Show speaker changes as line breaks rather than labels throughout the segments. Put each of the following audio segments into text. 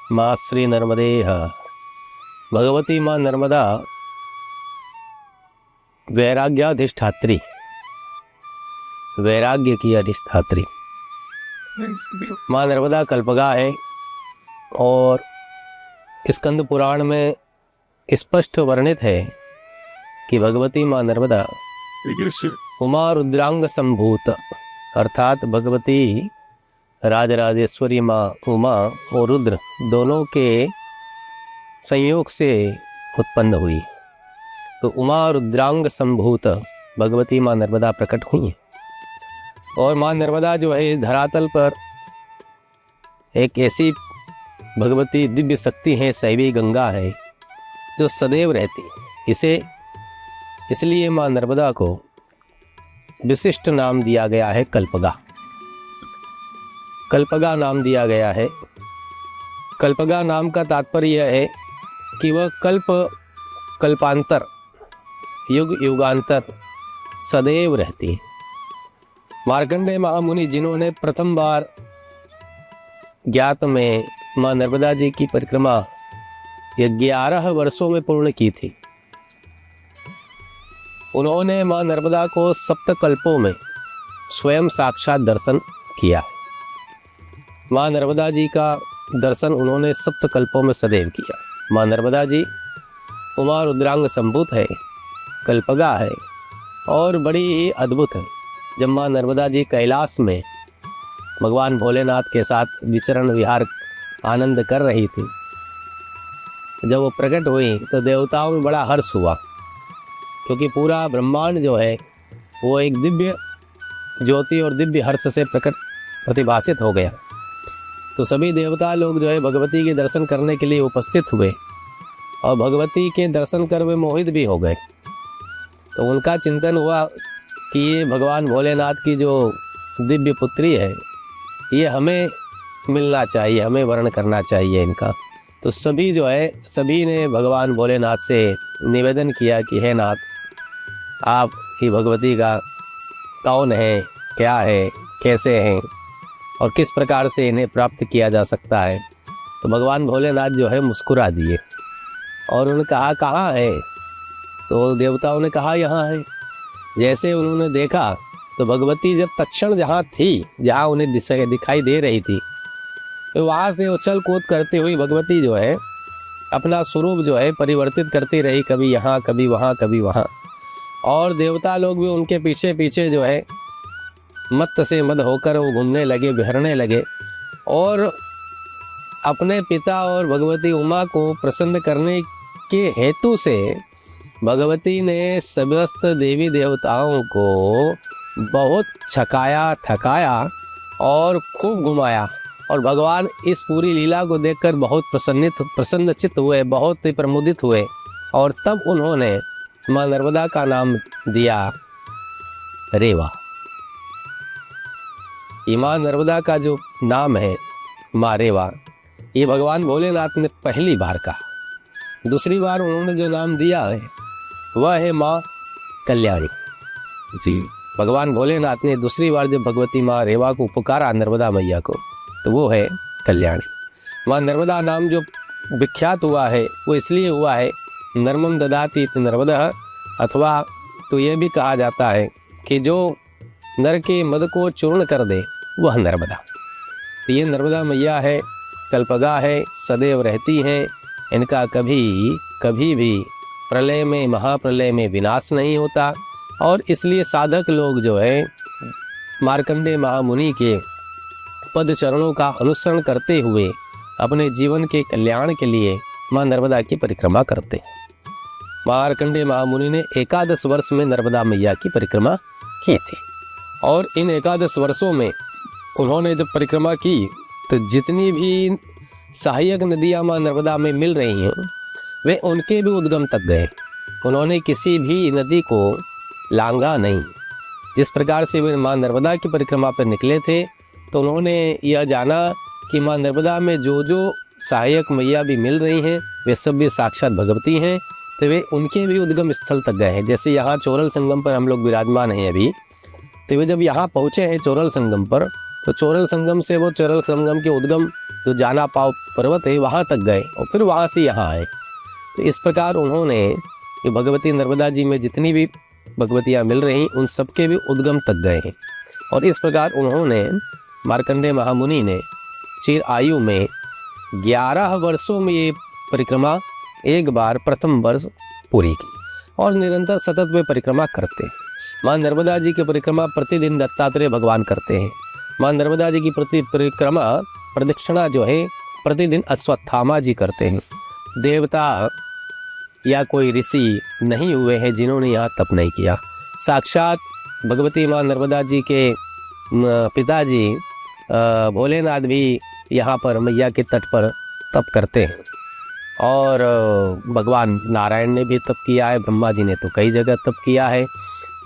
माँ श्री नर्मदेह। भगवती माँ नर्मदा वैराग्याधिष्ठात्री, वैराग्य की अधिष्ठात्री माँ नर्मदा कल्पगा है। और स्कंद पुराण में स्पष्ट वर्णित है कि भगवती माँ नर्मदा उमा रुद्रांग संभूत, अर्थात भगवती राजराजेश्वरी माँ उमा और रुद्र दोनों के संयोग से उत्पन्न हुई। तो उमा रुद्रांग संभूत भगवती माँ नर्मदा प्रकट हुई। और माँ नर्मदा जो है इस धरातल पर एक ऐसी भगवती दिव्य शक्ति है, शैवी गंगा है जो सदैव रहती है। इसलिए माँ नर्मदा को विशिष्ट नाम दिया गया है कल्पगा। कल्पगा नाम दिया गया है। कल्पगा नाम का तात्पर्य यह है कि वह कल्पांतर, युग युगांतर सदैव रहती है। मार्कंडेय महामुनि जिन्होंने प्रथम बार ज्ञात में माँ नर्मदा जी की परिक्रमा 11 वर्षों में पूर्ण की थी, उन्होंने माँ नर्मदा को सप्तकल्पों में स्वयं साक्षात दर्शन किया। माँ नर्मदा जी का दर्शन उन्होंने सप्तकल्पों में सदैव किया। माँ नर्मदा जी उमा रुद्रांग संभूत है, कल्पगा है और बड़ी ही अद्भुत है। जब माँ नर्मदा जी कैलाश में भगवान भोलेनाथ के साथ विचरण विहार आनंद कर रही थी, जब वो प्रकट हुई तो देवताओं में बड़ा हर्ष हुआ, क्योंकि पूरा ब्रह्मांड जो है वो एक दिव्य ज्योति और दिव्य हर्ष से प्रतिभासित हो गया। तो सभी देवता लोग जो है भगवती के दर्शन करने के लिए उपस्थित हुए और भगवती के दर्शन कर वे मोहित भी हो गए। तो उनका चिंतन हुआ कि ये भगवान भोलेनाथ की जो दिव्य पुत्री है ये हमें मिलना चाहिए, हमें वर्ण करना चाहिए इनका। तो सभी ने भगवान भोलेनाथ से निवेदन किया कि हे नाथ, आप ही भगवती का कौन है, क्या है, कैसे हैं और किस प्रकार से इन्हें प्राप्त किया जा सकता है। तो भगवान भोलेनाथ जो है मुस्कुरा दिए और उन्होंने कहा कहाँ है। तो देवताओं ने कहा यहाँ है। जैसे उन्होंने देखा तो भगवती जब तत्क्षण जहाँ थी, जहाँ उन्हें दिखाई दे रही थी, तो वहाँ से उछल कूद करती हुई भगवती जो है अपना स्वरूप जो है परिवर्तित करती रही, कभी यहाँ कभी वहाँ कभी वहाँ। और देवता लोग भी उनके पीछे पीछे जो है मत्त से मद होकर वो घूमने लगे, बिहरने लगे। और अपने पिता और भगवती उमा को प्रसन्न करने के हेतु से भगवती ने समस्त देवी देवताओं को बहुत छकाया, थकाया और खूब घुमाया। और भगवान इस पूरी लीला को देखकर बहुत प्रसन्नचित्त हुए, बहुत ही प्रमुदित हुए। और तब उन्होंने माँ नर्मदा का नाम दिया रेवा। ये माँ नर्मदा का जो नाम है माँ रेवा, ये भगवान भोलेनाथ ने पहली बार कहा। दूसरी बार उन्होंने जो नाम दिया है वह है माँ कल्याणी जी। भगवान भोलेनाथ ने दूसरी बार जब भगवती माँ रेवा को पुकारा नर्मदा मैया को, तो वो है कल्याणी। माँ नर्मदा नाम जो विख्यात हुआ है वो इसलिए हुआ है नर्मम ददाति इति नर्मदा, अथवा तो ये भी कहा जाता है कि जो नर के मद को चूर्ण कर दे वह नर्मदा। तो ये नर्मदा मैया है, कल्पगा है, सदैव रहती हैं। इनका कभी भी प्रलय में, महाप्रलय में विनाश नहीं होता। और इसलिए साधक लोग जो है मार्कंडेय महामुनि के पद चरणों का अनुसरण करते हुए अपने जीवन के कल्याण के लिए माँ नर्मदा की परिक्रमा करते हैं। मार्कंडेय महामुनि ने 11 वर्ष में नर्मदा मैया की परिक्रमा की थी। और इन 11 वर्षों में उन्होंने जब परिक्रमा की तो जितनी भी सहायक नदियाँ माँ नर्मदा में मिल रही हैं वे उनके भी उद्गम तक गए। उन्होंने किसी भी नदी को लांगा नहीं। जिस प्रकार से वे माँ नर्मदा की परिक्रमा पर निकले थे तो उन्होंने यह जाना कि माँ नर्मदा में जो सहायक मैया भी मिल रही हैं वे सब भी साक्षात भगवती हैं। तो वे उनके भी उद्गम स्थल तक गए हैं। जैसे यहाँ चोरल संगम पर हम लोग विराजमान हैं अभी, तो वे जब यहाँ पहुँचे हैं चोरल संगम पर, तो चोरल संगम से वो चोरल संगम के उद्गम जो जाना पाव पर्वत है वहाँ तक गए और फिर वहाँ से यहाँ आए। तो इस प्रकार उन्होंने ये भगवती नर्मदा जी में जितनी भी भगवतियाँ मिल रही उन सबके भी उद्गम तक गए हैं। और इस प्रकार उन्होंने मार्कंडेय महामुनि ने चिर आयु में 11 वर्षों में ये परिक्रमा एक बार प्रथम वर्ष पूरी की और निरंतर सतत वे परिक्रमा करते हैं। माँ नर्मदा जी की परिक्रमा प्रतिदिन दत्तात्रेय भगवान करते हैं। माँ नर्मदा जी की परिक्रमा प्रदक्षिणा जो है प्रतिदिन अश्वत्थामा जी करते हैं। देवता या कोई ऋषि नहीं हुए हैं जिन्होंने यहाँ तप नहीं किया। साक्षात भगवती माँ नर्मदा जी के पिताजी भोलेनाथ भी यहाँ पर मैया के तट पर तप करते हैं और भगवान नारायण ने भी तप किया है, ब्रह्मा जी ने तो कई जगह तप किया है।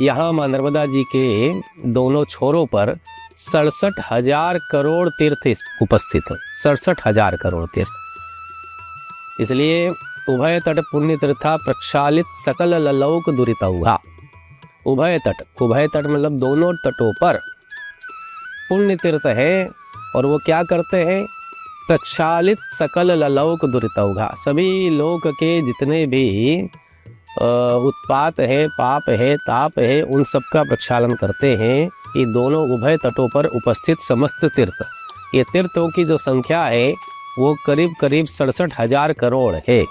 यहाँ माँ नर्मदा जी के दोनों छोरों पर 67,000 करोड़ तीर्थ उपस्थित है। 67,000 करोड़ तीर्थ, इसलिए उभय तट पुण्य तीर्था प्रक्षालित सकल ललौक दुरितौघा। उभय तट मतलब दोनों तटों पर पुण्य तीर्थ है और वो क्या करते हैं? प्रक्षालित सकल ललौक दुरितौघा, सभी लोक के जितने भी उत्पात है, पाप है, ताप है, उन सब का प्रक्षालन करते हैं। ये दोनों उभय तटों पर उपस्थित समस्त तीर्थ, ये तीर्थों की जो संख्या है वो करीब 67,000 करोड़ है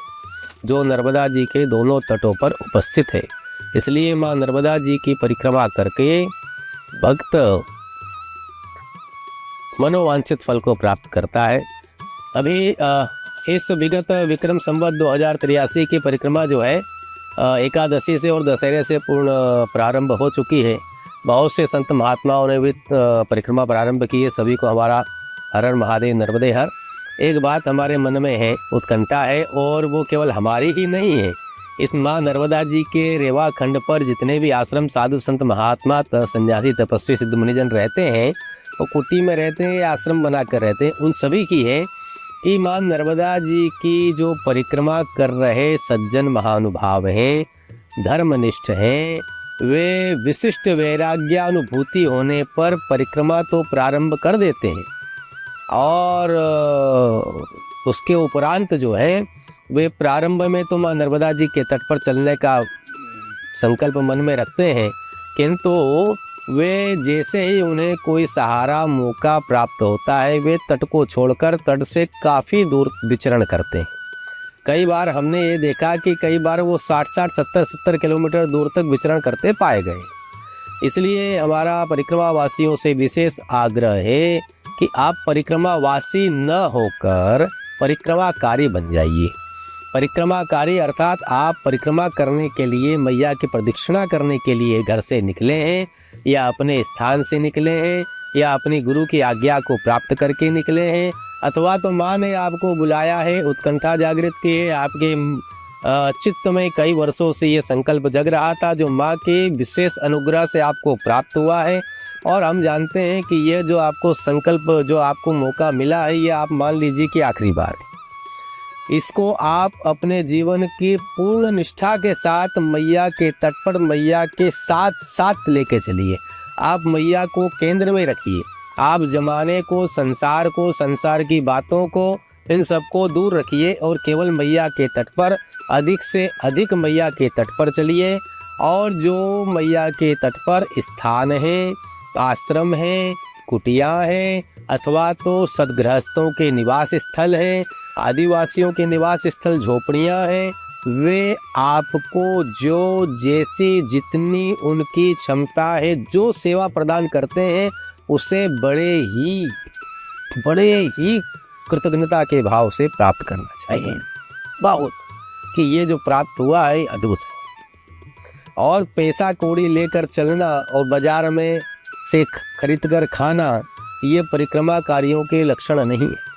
जो नर्मदा जी के दोनों तटों पर उपस्थित है। इसलिए माँ नर्मदा जी की परिक्रमा करके भक्त मनोवांछित फल को प्राप्त करता है। अभी इस विगत विक्रम संवत 2083 की परिक्रमा जो है एकादशी से और दशहरे से पूर्ण प्रारंभ हो चुकी है। बहुत से संत महात्माओं ने भी परिक्रमा प्रारंभ की है। सभी को हमारा हर हर महादेव नर्मदे हर। एक बात हमारे मन में है, उत्कंठा है, और वो केवल हमारी ही नहीं है। इस माँ नर्मदा जी के रेवा खंड पर जितने भी आश्रम साधु संत महात्मा सन्यासी तपस्वी सिद्ध मुनिजन रहते हैं, वो कुटी में रहते हैं या आश्रम बनाकर रहते हैं, उन सभी की है कि माँ नर्मदा जी की जो परिक्रमा कर रहे सज्जन महानुभाव हैं, धर्मनिष्ठ हैं, वे विशिष्ट वैराग्यानुभूति होने पर परिक्रमा तो प्रारंभ कर देते हैं और उसके उपरांत जो है वे प्रारंभ में तो माँ नर्मदा जी के तट पर चलने का संकल्प मन में रखते हैं, किंतु वे जैसे ही उन्हें कोई सहारा मौका प्राप्त होता है वे तट को छोड़कर तट से काफ़ी दूर विचरण करते हैं। कई बार हमने ये देखा कि कई बार वो 60-60, 70-70 किलोमीटर दूर तक विचरण करते पाए गए। इसलिए हमारा परिक्रमा वासियों से विशेष आग्रह है कि आप परिक्रमावासी न होकर परिक्रमाकारी बन जाइए। परिक्रमाकारी अर्थात आप परिक्रमा करने के लिए, मैया की प्रदक्षिणा करने के लिए घर से निकले हैं या अपने स्थान से निकले हैं या अपनी गुरु की आज्ञा को प्राप्त करके निकले हैं, अथवा तो माँ ने आपको बुलाया है, उत्कंठा जागृत की है, आपके चित्त में कई वर्षों से ये संकल्प जग रहा था जो माँ के विशेष अनुग्रह से आपको प्राप्त हुआ है। और हम जानते हैं कि ये जो आपको संकल्प, जो आपको मौका मिला है, ये आप मान लीजिए कि आखिरी बार है। इसको आप अपने जीवन की पूर्ण निष्ठा के साथ मैया के तट पर मैया के साथ साथ लेके चलिए। आप मैया को केंद्र में रखिए। आप जमाने को, संसार की बातों को, इन सबको दूर रखिए और केवल मैया के तट पर, अधिक से अधिक मैया के तट पर चलिए। और जो मैया के तट पर स्थान है, आश्रम है, कुटिया है, अथवा तो सदगृहस्थों के निवास स्थल है, आदिवासियों के निवास स्थल झोपड़ियाँ हैं, वे आपको जो जैसी जितनी उनकी क्षमता है जो सेवा प्रदान करते हैं उसे बड़े ही कृतज्ञता के भाव से प्राप्त करना चाहिए। बहुत कि ये जो प्राप्त हुआ है अद्भुत है। और पैसा कौड़ी लेकर चलना और बाजार में से खरीद कर खाना, ये परिक्रमाकारियों के लक्षण नहीं है।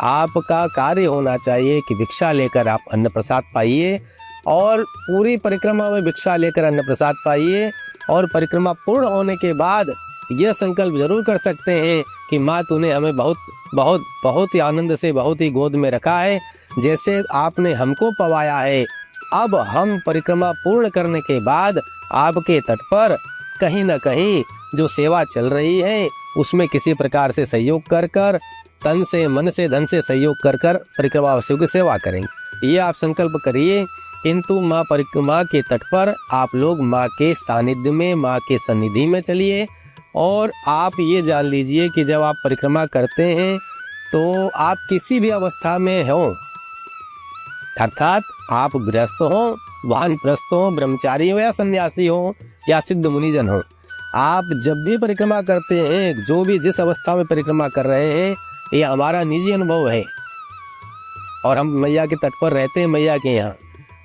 आपका कार्य होना चाहिए कि भिक्षा लेकर आप अन्न प्रसाद पाइए और पूरी परिक्रमा में भिक्षा लेकर अन्न प्रसाद पाइए। और परिक्रमा पूर्ण होने के बाद यह संकल्प जरूर कर सकते हैं कि माँ तूने हमें बहुत बहुत बहुत ही आनंद से, बहुत ही गोद में रखा है, जैसे आपने हमको पवाया है। अब हम परिक्रमा पूर्ण करने के बाद आपके तट पर कहीं न कहीं जो सेवा चल रही है उसमें किसी प्रकार से सहयोग कर तन से, मन से, धन से सहयोग कर कर परिक्रमा वासियों की सेवा करेंगे। ये आप संकल्प करिए। किंतु माँ परिक्रमा के तट पर आप लोग माँ के सानिध्य में, माँ के सन्निधि में चलिए। और आप ये जान लीजिए कि जब आप परिक्रमा करते हैं तो आप किसी भी अवस्था में हो, अर्थात आप गृहस्थ हो, वानप्रस्थ हो, ब्रह्मचारी हो या सन्यासी हो या सिद्ध मुनिजन हो, आप जब भी परिक्रमा करते हैं, जो भी जिस अवस्था में परिक्रमा कर रहे हैं, ये हमारा निजी अनुभव है। और हम मैया के तट पर रहते हैं, मैया के यहाँ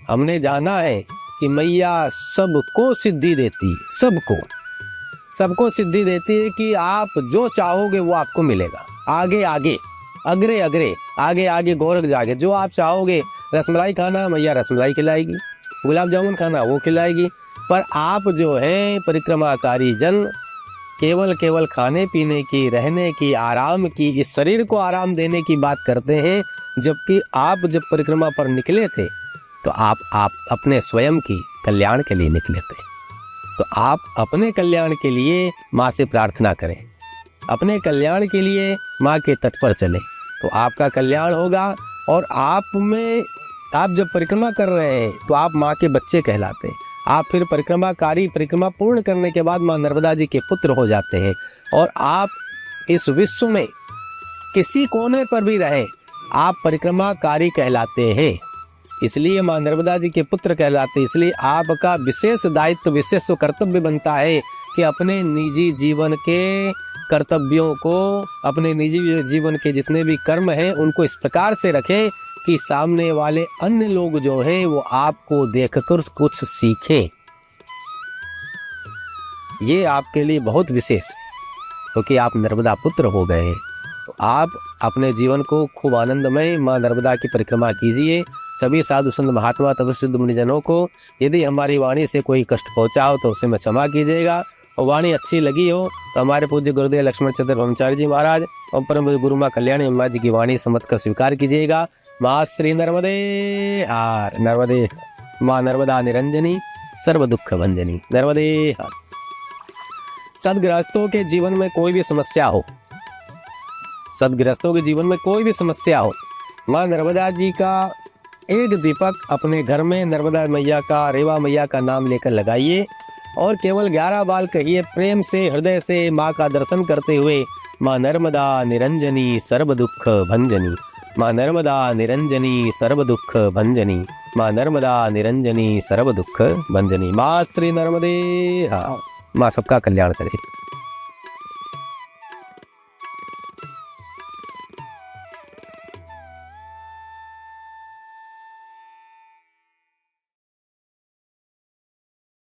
हमने जाना है कि मैया सबको सिद्धि देती है, सबको सिद्धि देती है कि आप जो चाहोगे वो आपको मिलेगा। आगे आगे, अग्रे अग्रे, आगे आगे गोरख जागे। जो आप चाहोगे, रसमलाई खाना, मैया रसमलाई खिलाएगी, गुलाब जामुन खाना वो खिलाएगी। पर आप जो है परिक्रमाकारी जन केवल खाने पीने की, रहने की, आराम की, इस शरीर को आराम देने की बात करते हैं। जबकि आप जब परिक्रमा पर निकले थे तो आप अपने स्वयं की कल्याण के लिए निकले थे। तो आप अपने कल्याण के लिए माँ से प्रार्थना करें, अपने कल्याण के लिए माँ के तट पर चलें, तो आपका कल्याण होगा। और आप जब परिक्रमा कर रहे हैं तो आप माँ के बच्चे कहलाते हैं। आप फिर परिक्रमा पूर्ण करने के बाद माँ नर्मदा जी के पुत्र हो जाते हैं। और आप इस विश्व में किसी कोने पर भी रहें, आप परिक्रमाकारी कहलाते हैं। इसलिए माँ नर्मदा जी के पुत्र कहलाते हैं। इसलिए आपका विशेष दायित्व, विशेष कर्तव्य बनता है कि अपने निजी जीवन के कर्तव्यों को, अपने निजी जीवन के जितने भी कर्म हैं उनको इस प्रकार से रखें कि सामने वाले अन्य लोग जो हैं वो आपको देखकर कुछ सीखें। ये आपके लिए बहुत विशेष है, क्योंकि आप नर्मदा पुत्र हो गए हैं। तो आप अपने जीवन को खूब आनंदमय माँ नर्मदा की परिक्रमा कीजिए। सभी साधु संत महात्मा तपस्वी मुनिजनों को यदि हमारी वाणी से कोई कष्ट पहुंचा हो तो उसे मैं क्षमा कीजिएगा। और वाणी अच्छी लगी हो तो हमारे पूज्य गुरुदेव लक्ष्मण चंद्र ब्रह्मचारी जी महाराज और परम गुरु माँ कल्याणी अम्मा जी की वाणी समझकर स्वीकार कीजिएगा। माँ श्री नर्मदे हार, नर्मदे माँ नर्मदा निरंजनी सर्व दुख भंजनी, नर्मदे हार। सदगृहस्थों के जीवन में कोई भी समस्या हो, सदगृहस्थों के जीवन में कोई भी समस्या हो, माँ नर्मदा जी का एक दीपक अपने घर में नर्मदा मैया का, रेवा मैया का नाम लेकर लगाइए और केवल 11 बार कहिए प्रेम से, हृदय से माँ का दर्शन करते हुए, माँ नर्मदा निरंजनी सर्व दुख भंजनी, माँ नर्मदा निरंजनी सर्व दुख भंजनी, माँ नर्मदा निरंजनी सर्व दुख भंजनी। माँ श्री नर्मदे। हाँ, माँ सबका कल्याण करे।